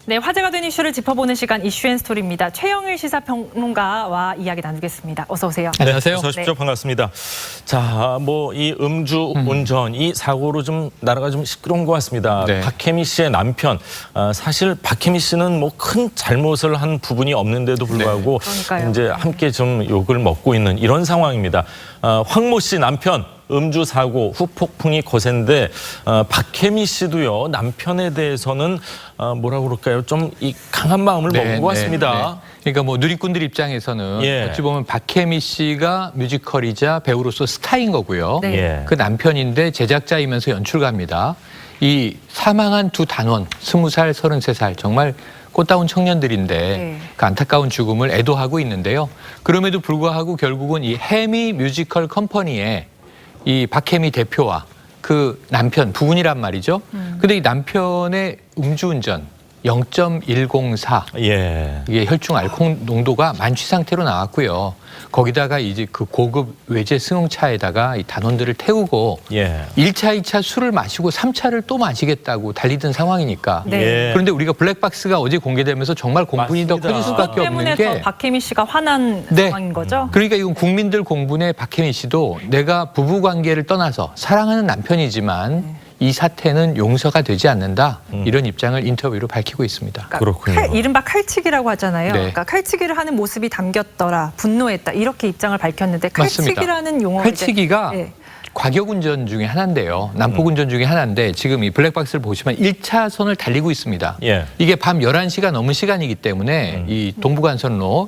네, 화제가 된 이슈를 짚어보는 시간 이슈앤스토리입니다. 최영일 시사평론가와 이야기 나누겠습니다. 어서 오세요. 안녕하세요. 어서 오십시오. 네. 반갑습니다. 자, 뭐 이 음주 운전 이 사고로 좀 나라가 좀 시끄러운 것 같습니다. 네. 박혜미 씨의 남편, 사실 박혜미 씨는 뭐 큰 잘못을 한 부분이 없는데도 불구하고 그러니까요. 이제 함께 좀 욕을 먹고 있는 이런 상황입니다. 황모 씨 남편. 음주 사고 후폭풍이 거센데 박혜미 씨도요 남편에 대해서는 뭐라 그럴까요 좀 이 강한 마음을 먹은 것 같습니다. 그러니까 뭐 누리꾼들 입장에서는 예. 어찌 보면 박혜미 씨가 뮤지컬이자 배우로서 스타인 거고요. 네. 예. 그 남편인데 제작자이면서 연출가입니다. 이 사망한 두 단원 20살, 33살 정말 꽃다운 청년들인데 네. 그 안타까운 죽음을 애도하고 있는데요. 그럼에도 불구하고 결국은 이 해미 뮤지컬 컴퍼니에 이 박혜미 대표와 그 남편 부인이란 말이죠. 근데 이 남편의 음주운전 0.104 예. 이게 혈중 알코올 농도가 만취 상태로 나왔고요. 거기다가 이제 그 고급 외제 승용차에다가 이 단원들을 태우고 예. 1차, 2차 술을 마시고 3차를 또 마시겠다고 달리던 상황이니까. 네. 예. 그런데 우리가 블랙박스가 어제 공개되면서 정말 공분이 더 맞습니다. 커질 수밖에 때문에 없는 더 게 박혜미 씨가 화난 네. 상황인 거죠? 그러니까 이건 국민들 공분의 박혜미 씨도 내가 부부관계를 떠나서 사랑하는 남편이지만 이 사태는 용서가 되지 않는다. 이런 입장을 인터뷰로 밝히고 있습니다. 그렇군요. 이른바 칼치기라고 하잖아요. 네. 그러니까 칼치기를 하는 모습이 담겼더라, 분노했다 이렇게 입장을 밝혔는데 맞습니다. 칼치기라는 용어를 칼치기가 이제, 네. 과격운전 중에 하나인데요. 난폭운전 중에 하나인데 지금 이 블랙박스를 보시면 1차선을 달리고 있습니다. 예. 이게 밤 11시가 넘은 시간이기 때문에 이 동부간선로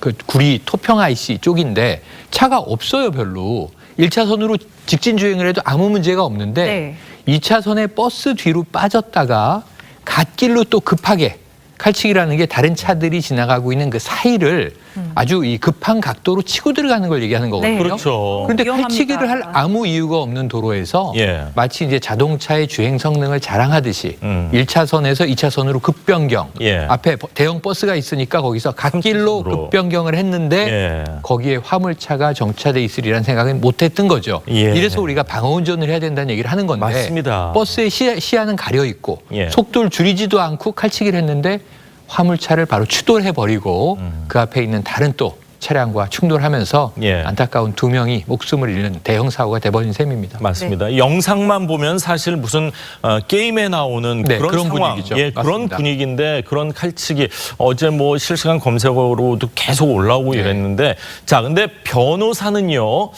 그 구리 토평 IC 쪽인데 차가 없어요 별로. 1차선으로 직진 주행을 해도 아무 문제가 없는데 네. 2차선에 버스 뒤로 빠졌다가 갓길로 또 급하게 칼치기라는 게 다른 차들이 지나가고 있는 그 사이를 아주 이 급한 각도로 치고 들어가는 걸 얘기하는 거거든요. 네. 그렇죠. 그런데 위험합니다. 칼치기를 할 아무 이유가 없는 도로에서 예. 마치 이제 자동차의 주행 성능을 자랑하듯이 1차선에서 2차선으로 급변경. 예. 앞에 대형 버스가 있으니까 거기서 갓길로 한쪽으로. 급변경을 했는데 예. 거기에 화물차가 정차돼 있으리라는 생각은 못했던 거죠. 예. 이래서 우리가 방어운전을 해야 된다는 얘기를 하는 건데 맞습니다. 버스의 시야는 가려 있고 예. 속도를 줄이지도 않고 칼치기를 했는데 화물차를 바로 추돌해버리고 그 앞에 있는 다른 또 차량과 충돌하면서 예. 안타까운 두 명이 목숨을 잃는 대형 사고가 돼버린 셈입니다. 맞습니다. 이 영상만 보면 사실 무슨 게임에 나오는 네, 그런 그런 상황, 분위기죠. 예, 그런 맞습니다. 분위기인데 그런 칼치기 어제 뭐 실시간 검색어로도 계속 올라오고 네. 이랬는데 자, 근데 변호사는요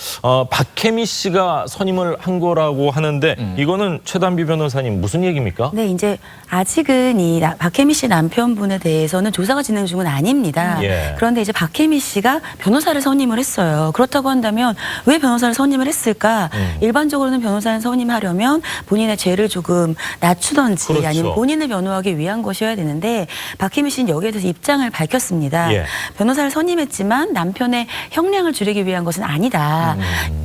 박혜미 씨가 선임을 한 거라고 하는데 이거는 최단비 변호사님 무슨 얘기입니까? 네, 이제 아직은 이 박혜미 씨 남편분에 대해서는 조사가 진행 중은 아닙니다. 예. 그런데 이제 박혜미 씨가 변호사를 선임을 했어요. 그렇다고 한다면 왜 변호사를 선임을 했을까? 일반적으로는 변호사를 선임하려면 본인의 죄를 조금 낮추던지 그렇죠. 아니면 본인을 변호하기 위한 것이어야 되는데 박혜미 씨는 여기에 대해서 입장을 밝혔습니다. 예. 변호사를 선임했지만 남편의 형량을 줄이기 위한 것은 아니다.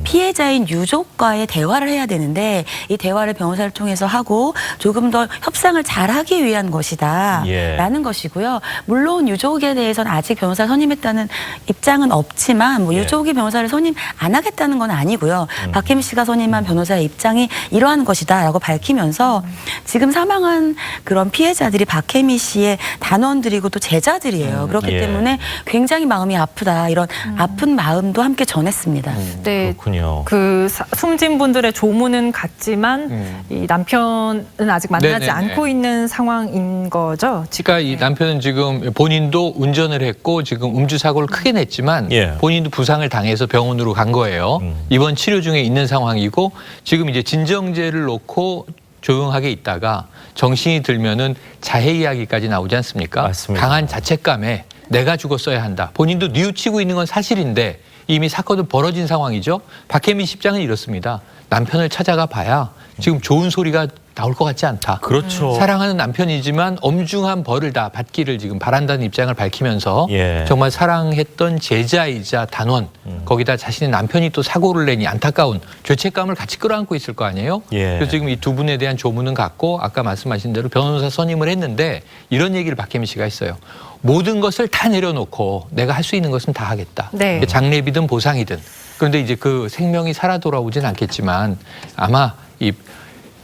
피해자인 유족과의 대화를 해야 되는데 이 대화를 변호사를 통해서 하고 조금 더 협상을 잘하기 위한 것이다. 예. 라는 것이고요. 물론 유족에 대해서는 아직 변호사를 선임했다는 입장은 없지만 뭐 예. 유족이 변호사를 선임 안 하겠다는 건 아니고요. 박혜미 씨가 선임한 변호사의 입장이 이러한 것이다라고 밝히면서 지금 사망한 그런 피해자들이 박혜미 씨의 단원들이고 또 제자들이에요. 그렇기 예. 때문에 굉장히 마음이 아프다. 이런 아픈 마음도 함께 전했습니다. 네, 그렇군요. 그 숨진 분들의 조문은 같지만 이 남편은 아직 만나지 네네네. 않고 있는 상황인 거죠. 그러니까 이 남편은 지금 본인도 운전을 했고 지금 음주 사고를 크게 냈지만 예. 본인도 부상을 당해서 병원으로 간 거예요. 입원 치료 중에 있는 상황이고 지금 이제 진정제를 놓고 조용하게 있다가 정신이 들면은 자해 이야기까지 나오지 않습니까? 맞습니다. 강한 자책감에 내가 죽었어야 한다. 본인도 뉘우치고 있는 건 사실인데 이미 사건은 벌어진 상황이죠. 박혜미 씨 입장은 이렇습니다. 남편을 찾아가 봐야 지금 좋은 소리가 나올 것 같지 않다. 그렇죠. 사랑하는 남편이지만 엄중한 벌을 다 받기를 지금 바란다는 입장을 밝히면서 예. 정말 사랑했던 제자이자 단원 거기다 자신의 남편이 또 사고를 내니 안타까운 죄책감을 같이 끌어안고 있을 거 아니에요. 예. 그래서 지금 이 두 분에 대한 조문은 갖고 아까 말씀하신 대로 변호사 선임을 했는데 이런 얘기를 박혜미 씨가 했어요. 모든 것을 다 내려놓고 내가 할 수 있는 것은 다 하겠다. 네. 장례비든 보상이든 그런데 이제 그 생명이 살아 돌아오진 않겠지만 아마 이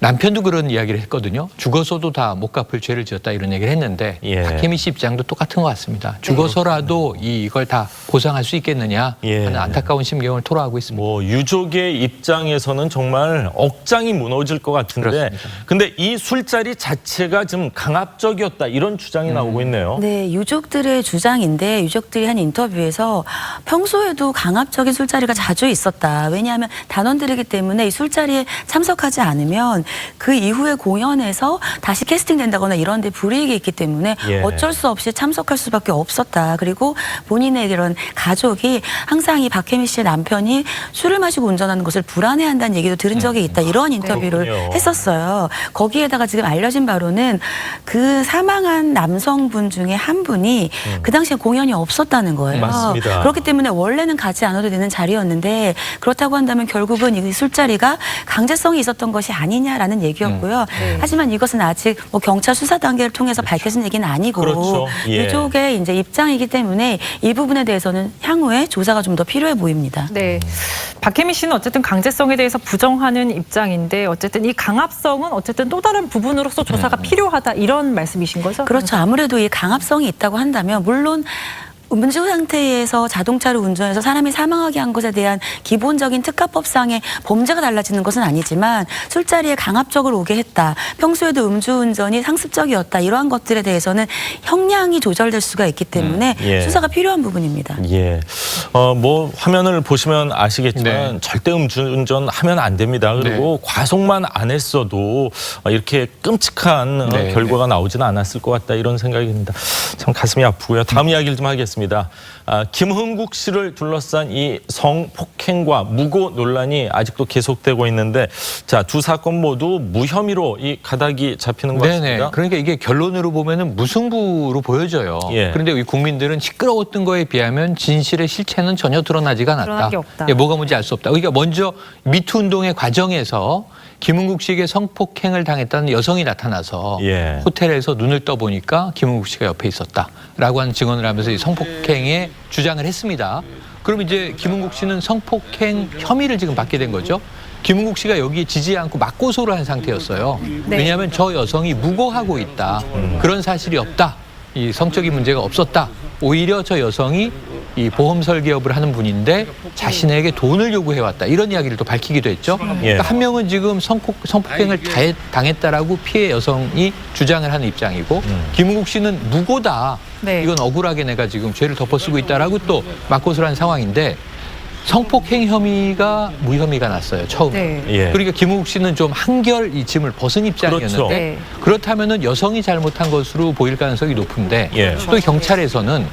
남편도 그런 이야기를 했거든요. 죽어서도 다 못 갚을 죄를 지었다 이런 얘기를 했는데 예. 박혜미 씨 입장도 똑같은 것 같습니다. 죽어서라도 이걸 다 보상할 수 있겠느냐 하는 안타까운 심경을 토로하고 있습니다. 뭐 유족의 입장에서는 정말 억장이 무너질 것 같은데 그렇습니다. 근데 이 술자리 자체가 좀 강압적이었다 이런 주장이 나오고 있네요. 네, 유족들의 주장인데 유족들이 한 인터뷰에서 평소에도 강압적인 술자리가 자주 있었다. 왜냐하면 단원들이기 때문에 이 술자리에 참석하지 않으면 그 이후에 공연에서 다시 캐스팅된다거나 이런 데 불이익이 있기 때문에 예. 어쩔 수 없이 참석할 수밖에 없었다. 그리고 본인의 이런 가족이 항상 이 박혜미 씨의 남편이 술을 마시고 운전하는 것을 불안해한다는 얘기도 들은 적이 있다. 이러한 인터뷰를 그렇군요. 했었어요. 거기에다가 지금 알려진 바로는 그 사망한 남성분 중에 한 분이 그 당시에 공연이 없었다는 거예요. 맞습니다. 그렇기 때문에 원래는 가지 않아도 되는 자리였는데 그렇다고 한다면 결국은 이 술자리가 강제성이 있었던 것이 아니냐라는 얘기였고요. 하지만 이것은 아직 뭐 경찰 수사 단계를 통해서 밝혀진 얘기는 아니고 그렇죠. 예. 유족의 이제 입장이기 때문에 이 부분에 대해서는 향후에 조사가 좀 더 필요해 보입니다. 네. 박혜미 씨는 어쨌든 강제성에 대해서 부정하는 입장인데 어쨌든 이 강압성은 어쨌든 또 다른 부분으로서 조사가 필요하다 이런 말씀이신 거죠? 그렇죠. 아무래도 이 강압성이 있다고 한다면 물론 음주 상태에서 자동차를 운전해서 사람이 사망하게 한 것에 대한 기본적인 특가법상의 범죄가 달라지는 것은 아니지만 술자리에 강압적으로 오게 했다. 평소에도 음주운전이 상습적이었다. 이러한 것들에 대해서는 형량이 조절될 수가 있기 때문에 예. 수사가 필요한 부분입니다. 예. 뭐 화면을 보시면 아시겠지만 네. 절대 음주운전 하면 안 됩니다. 그리고 과속만 안 했어도 이렇게 끔찍한 네. 결과가 나오지는 않았을 것 같다 이런 생각이 듭니다. 참 가슴이 아프고요. 다음 이야기를 좀 하겠습니다. 김흥국 씨를 둘러싼 이 성폭행과 무고 논란이 아직도 계속되고 있는데 자, 두 사건 모두 무혐의로 이 가닥이 잡히는 것 같습니다. 그러니까 이게 결론으로 보면은 무승부로 보여져요. 예. 그런데 우리 국민들은 시끄러웠던 거에 비하면 진실의 실체는 전혀 드러나지가 않았다. 드러난 게 없다. 예, 뭐가 뭔지 알 수 없다. 그러니까 먼저 미투 운동의 과정에서 김흥국 씨에게 성폭행을 당했다는 여성이 나타나서 예. 호텔에서 눈을 떠보니까 김흥국 씨가 옆에 있었다라고 하는 증언을 하면서 이 성폭행에 주장을 했습니다. 그럼 이제 김흥국 씨는 성폭행 혐의를 지금 받게 된 거죠. 김흥국 씨가 여기에 지지 않고 맞고소를 한 상태였어요. 네. 왜냐하면 저 여성이 무고하고 있다. 그런 사실이 없다. 이 성적인 문제가 없었다. 오히려 저 여성이 이 보험 설계업을 하는 분인데 자신에게 돈을 요구해왔다. 이런 이야기를 또 밝히기도 했죠. 그러니까 한 명은 지금 성폭행을 당했다라고 피해 여성이 주장을 하는 입장이고 김흥국 씨는 무고다. 네. 이건 억울하게 내가 지금 죄를 덮어쓰고 있다라고 또 맞고소를 한 상황인데 성폭행 혐의가 무혐의가 났어요. 처음에. 네. 예. 그러니까 김흥국 씨는 좀 한결 이 짐을 벗은 입장이었는데 그렇죠. 네. 그렇다면은 여성이 잘못한 것으로 보일 가능성이 높은데 예. 또 경찰에서는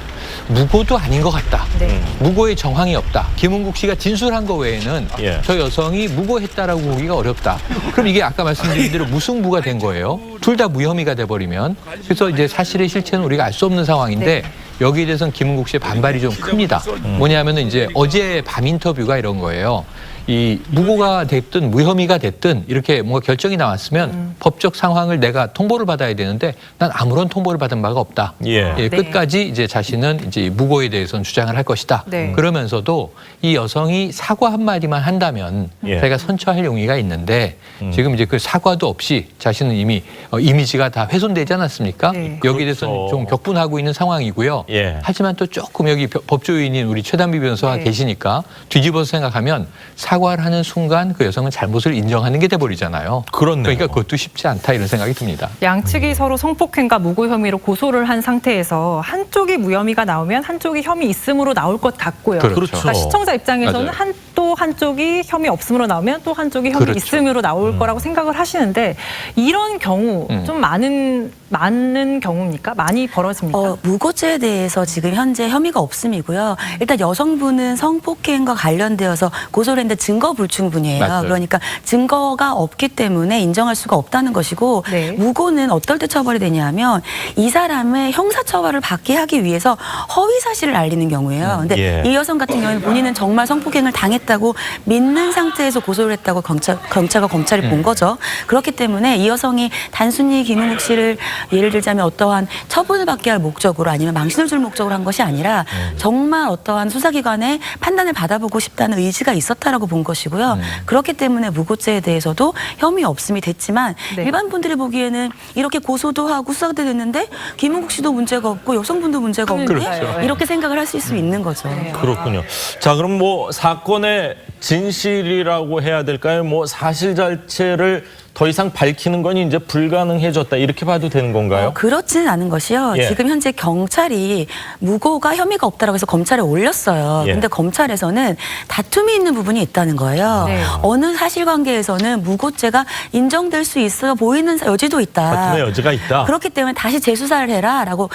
무고도 아닌 것 같다. 네. 무고의 정황이 없다. 김흥국 씨가 진술한 거 외에는 예. 저 여성이 무고했다라고 보기가 어렵다. 그럼 이게 아까 말씀드린 대로 무승부가 된 거예요. 둘 다 무혐의가 돼버리면. 그래서 이제 사실의 실체는 우리가 알 수 없는 상황인데 여기에 대해서는 김흥국 씨의 반발이 좀 큽니다. 뭐냐면은 이제 어제 밤 인터뷰가 이런 거예요. 이 무고가 됐든 무혐의가 됐든 이렇게 뭔가 결정이 나왔으면 법적 상황을 내가 통보를 받아야 되는데 난 아무런 통보를 받은 바가 없다. 예. 예, 네. 끝까지 이제 자신은 이제 무고에 대해서는 주장을 할 것이다. 네. 그러면서도 이 여성이 사과 한마디만 한다면 예. 자기가 선처할 용의가 있는데 지금 이제 그 사과도 없이 자신은 이미 이미지가 다 훼손되지 않았습니까? 네. 여기에 대해서는 그렇죠. 좀 격분하고 있는 상황이고요. 예. 하지만 또 조금 여기 법조인인 우리 최단비 변호사가 네. 계시니까 뒤집어서 생각하면 사과를 하는 순간 그 여성은 잘못을 인정하는 게 돼버리잖아요. 그렇네요. 그러니까 그것도 쉽지 않다 이런 생각이 듭니다. 양측이 서로 성폭행과 무고 혐의로 고소를 한 상태에서 한쪽이 무혐의가 나오면 한쪽이 혐의 있음으로 나올 것 같고요. 그렇죠. 그러니까 시청자 입장에서는 맞아요. 또 한쪽이 혐의 없음으로 나오면 또 한쪽이 혐의 그렇죠. 있음으로 나올 거라고 생각을 하시는데 이런 경우 좀 많은 경우입니까? 많이 벌어집니까? 무고죄에 대해서 지금 현재 혐의가 없음이고요. 일단 여성분은 성폭행과 관련되어서 고소를 했는데 증거 불충분이에요. 맞아요. 그러니까 증거가 없기 때문에 인정할 수가 없다는 것이고 네. 무고는 어떨 때 처벌이 되냐면 이 사람의 형사처벌을 받게 하기 위해서 허위 사실을 알리는 경우예요. 근데 예. 이 여성 같은 경우는 본인은 정말 성폭행을 당했다 했다고 믿는 상태에서 고소를 했다고 경찰과 검찰이 본 거죠. 그렇기 때문에 이 여성이 단순히 김은국 씨를 예를 들자면 어떠한 처분을 받게 할 목적으로 아니면 망신을 줄 목적으로 한 것이 아니라 정말 어떠한 수사기관의 판단을 받아보고 싶다는 의지가 있었다라고 본 것이고요. 그렇기 때문에 무고죄에 대해서도 혐의 없음이 됐지만 네. 일반 분들이 보기에는 이렇게 고소도 하고 수사도 됐는데 김은국 씨도 문제가 없고 여성분도 문제가 없는데 그렇죠. 이렇게 생각을 할 수 있는 거죠. 그렇군요. 자, 그럼 뭐 사건의 진실이라고 해야 될까요? 뭐 사실 자체를 더 이상 밝히는 건 이제 불가능해졌다 이렇게 봐도 되는 건가요? 그렇지는 않은 것이요. 예. 지금 현재 경찰이 무고가 혐의가 없다라고 해서 검찰에 올렸어요. 예. 근데 검찰에서는 다툼이 있는 부분이 있다는 거예요. 네. 어느 사실관계에서는 무고죄가 인정될 수 있어 보이는 여지도 있다. 다툼의 여지가 있다. 그렇기 때문에 다시 재수사를 해라라고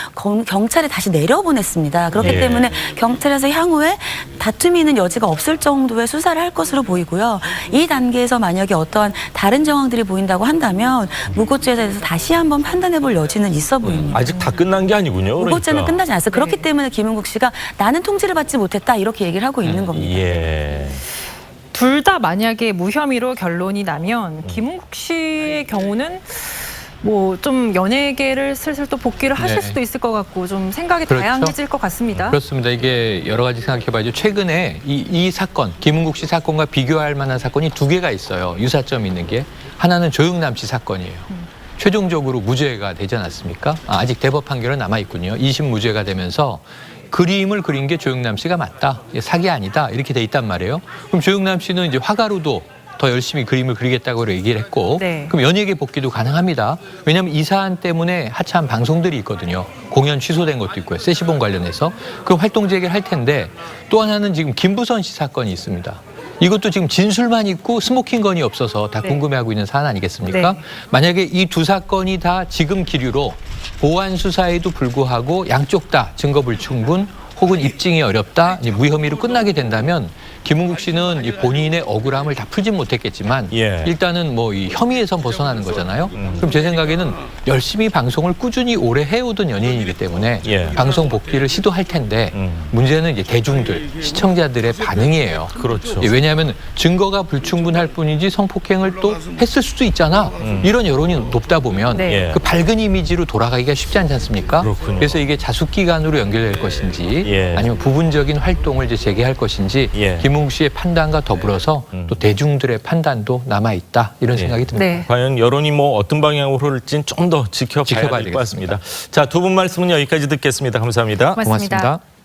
경찰에 다시 내려보냈습니다. 그렇기 예. 때문에 경찰에서 향후에 다툼이 있는 여지가 없을 정도의 수사를 할 것으로 보이고요. 이 단계에서 만약에 어떠한 다른 정황들이 보인다고 한다면 무고죄에 대해서 다시 한번 판단해 볼 여지는 있어 보입니다. 아직 다 끝난 게 아니군요. 무고죄는 그러니까. 끝나지 않았어요. 그렇기 때문에 김은국 씨가 나는 통지를 받지 못했다 이렇게 얘기를 하고 있는 겁니다. 예. 둘 다 만약에 무혐의로 결론이 나면 김은국 씨의 경우는 뭐 좀 연예계를 슬슬 또 복귀를 하실 네. 수도 있을 것 같고 좀 생각이 그렇죠. 다양해질 것 같습니다. 그렇습니다. 이게 여러 가지 생각해봐야죠. 최근에 이 사건, 김은국 씨 사건과 비교할 만한 사건이 두 개가 있어요. 유사점이 있는 게. 하나는 조영남 씨 사건이에요. 최종적으로 무죄가 되지 않았습니까? 아직 대법 판결은 남아있군요. 2심 무죄가 되면서 그림을 그린 게 조영남 씨가 맞다. 사기 아니다. 이렇게 돼 있단 말이에요. 그럼 조영남 씨는 이제 화가로도 더 열심히 그림을 그리겠다고 얘기를 했고 네. 그럼 연예계 복귀도 가능합니다. 왜냐하면 이 사안 때문에 하차한 방송들이 있거든요. 공연 취소된 것도 있고요. 세시봉 관련해서 그 활동 재개를 할 텐데 또 하나는 지금 김부선 씨 사건이 있습니다. 이것도 지금 진술만 있고 스모킹 건이 없어서 다 네. 궁금해하고 있는 사안 아니겠습니까? 네. 만약에 이 두 사건이 다 지금 기류로 보완 수사에도 불구하고 양쪽 다 증거 불충분 혹은 입증이 어렵다, 무혐의로 끝나게 된다면 김은국 씨는 이 본인의 억울함을 다 풀진 못했겠지만 예. 일단은 뭐 이 혐의에선 벗어나는 거잖아요. 그럼 제 생각에는 열심히 방송을 꾸준히 오래 해오던 연예인이기 때문에 예. 방송 복귀를 시도할 텐데 문제는 이제 대중들, 시청자들의 반응이에요. 그렇죠. 예, 왜냐하면 증거가 불충분할 뿐이지 성폭행을 또 했을 수도 있잖아. 이런 여론이 높다 보면 네. 그 밝은 이미지로 돌아가기가 쉽지 않지 않습니까? 그렇군요. 그래서 이게 자숙기간으로 연결될 것인지 예. 아니면 부분적인 활동을 이제 재개할 것인지 예. 김은국 씨의 판단과 더불어서 또 대중들의 판단도 남아있다 이런 예. 생각이 듭니다. 네. 과연 여론이 뭐 어떤 방향으로 흐를지는 좀 더 지켜봐야 지켜봐야 될 것 되겠습니다. 같습니다. 자, 두 분 말씀은 여기까지 듣겠습니다. 감사합니다. 고맙습니다. 고맙습니다.